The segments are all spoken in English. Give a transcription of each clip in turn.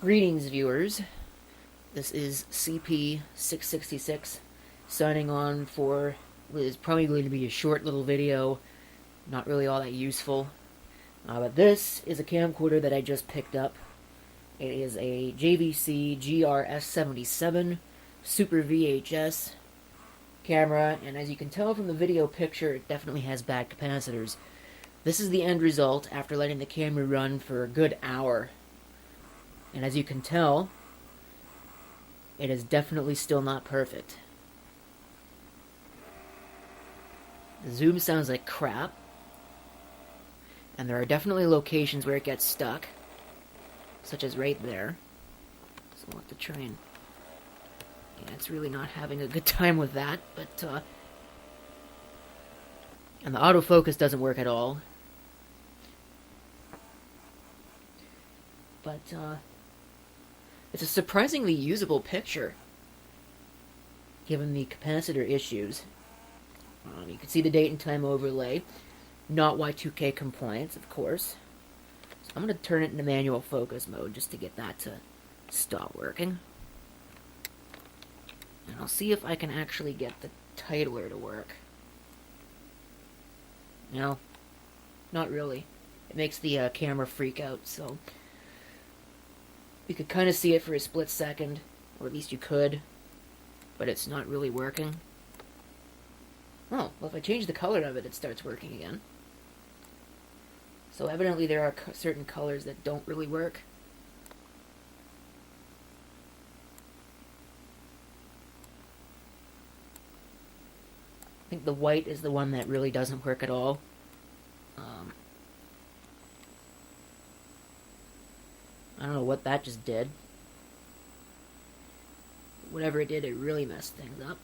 Greetings, viewers. This is CP666 signing on for what is probably going to be a short little video, not really all that useful. But this is a camcorder that I just picked up. It is a JVC GR-S77 Super VHS camera, and as you can tell from the video picture, it definitely has bad capacitors. This is the end result after letting the camera run for a good hour. And as you can tell, it is definitely still not perfect. The zoom sounds like crap. And there are definitely locations where it gets stuck, such as right there. So we'll have to try and... yeah, it's really not having a good time with that, but, and the autofocus doesn't work at all. But, it's a surprisingly usable picture, given the capacitor issues. You can see the date and time overlay. Not Y2K compliance, of course. So I'm going to turn it into manual focus mode just to get that to stop working. And I'll see if I can actually get the titler to work. No, not really. It makes the camera freak out, so... you could kind of see it for a split second, or at least you could, but it's not really working. Oh, well, if I change the color of it, it starts working again. So evidently there are certain colors that don't really work. I think the white is the one that really doesn't work at all. I don't know what that just did. Whatever it did, it really messed things up.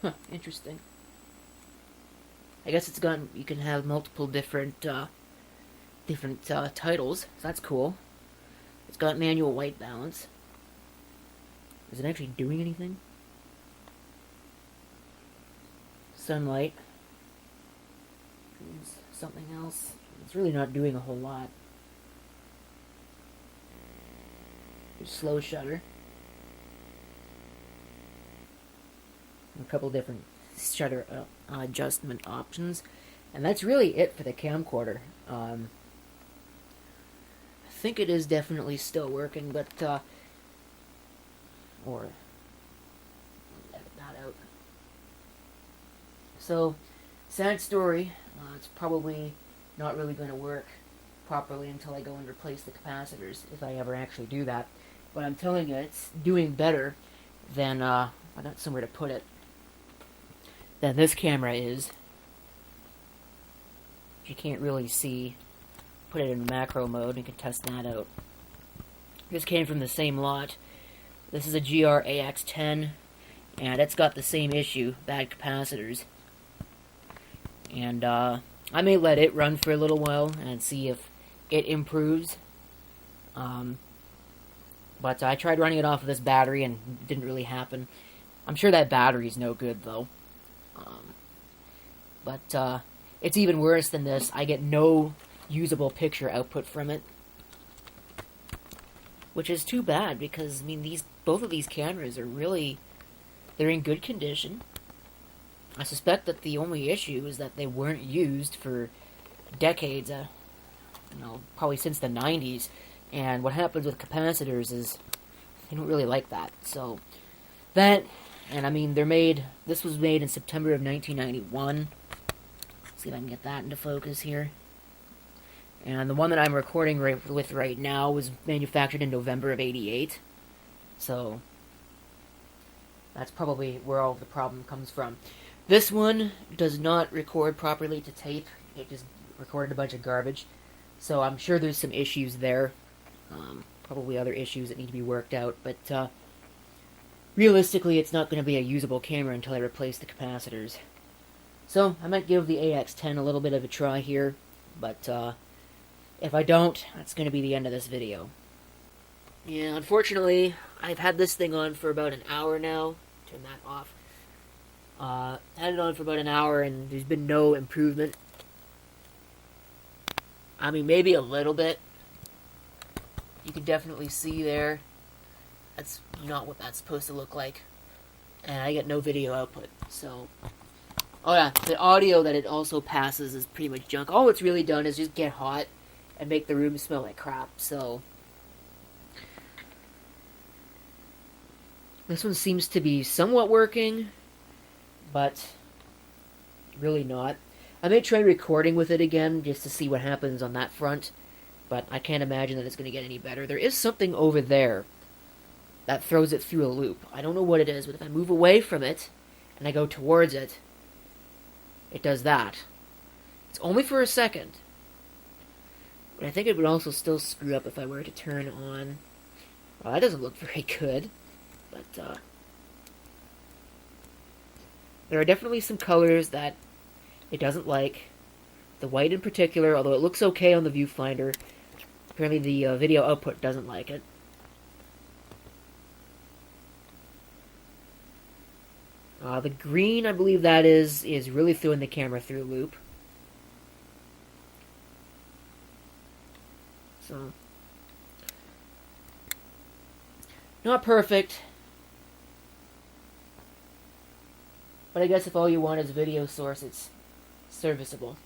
Huh, interesting. I guess it's gotten, you can have multiple different titles, so that's cool. It's got manual white balance. Is it actually doing anything? Sunlight. Something else. It's really not doing a whole lot. There's slow shutter. A couple different shutter adjustment options. And that's really it for the camcorder. I think it is definitely still working, but, or, edit that out. So, sad story. It's probably not really going to work properly until I go and replace the capacitors, if I ever actually do that. But I'm telling you, it's doing better than, I got somewhere to put it, than this camera is. You can't really see. Put it in macro mode, you can test that out. This came from the same lot. This is a GR-AX10, and it's got the same issue, bad capacitors. And, I may let it run for a little while and see if it improves. But I tried running it off of this battery and it didn't really happen. I'm sure that battery's no good, though. But it's even worse than this. I get no usable picture output from it. Which is too bad, because, I mean, both of these cameras are really... they're in good condition. I suspect that the only issue is that they weren't used for decades, probably since the 90s, and what happens with capacitors is they don't really like that. So, that, and I mean, this was made in September of 1991. Let's see if I can get that into focus here. And the one that I'm recording with right now was manufactured in November of 88. So, that's probably where all the problem comes from. This one does not record properly to tape. It just recorded a bunch of garbage. So I'm sure there's some issues there. Probably other issues that need to be worked out. But realistically, it's not going to be a usable camera until I replace the capacitors. So I might give the AX10 a little bit of a try here. But if I don't, that's going to be the end of this video. Yeah, unfortunately, I've had this thing on for about an hour now. Turn that off. Had it on for about an hour, and there's been no improvement. I mean, maybe a little bit, You can definitely see there. That's not what that's supposed to look like. And I get no video output, so... Oh yeah, the audio that it also passes is pretty much junk. All it's really done is just get hot and make the room smell like crap, so... This one seems to be somewhat working, but really not. I may try recording with it again just to see what happens on that front, but I can't imagine that it's going to get any better. There is something over there that throws it through a loop. I don't know what it is, but if I move away from it and I go towards it, it does that. It's only for a second. But I think it would also still screw up if I were to turn on... Well, that doesn't look very good. But, there are definitely some colors that it doesn't like. The white in particular, although it looks okay on the viewfinder, apparently the video output doesn't like it. The green, I believe that is really throwing the camera through a loop. So, not perfect. But I guess if all you want is a video source, it's serviceable.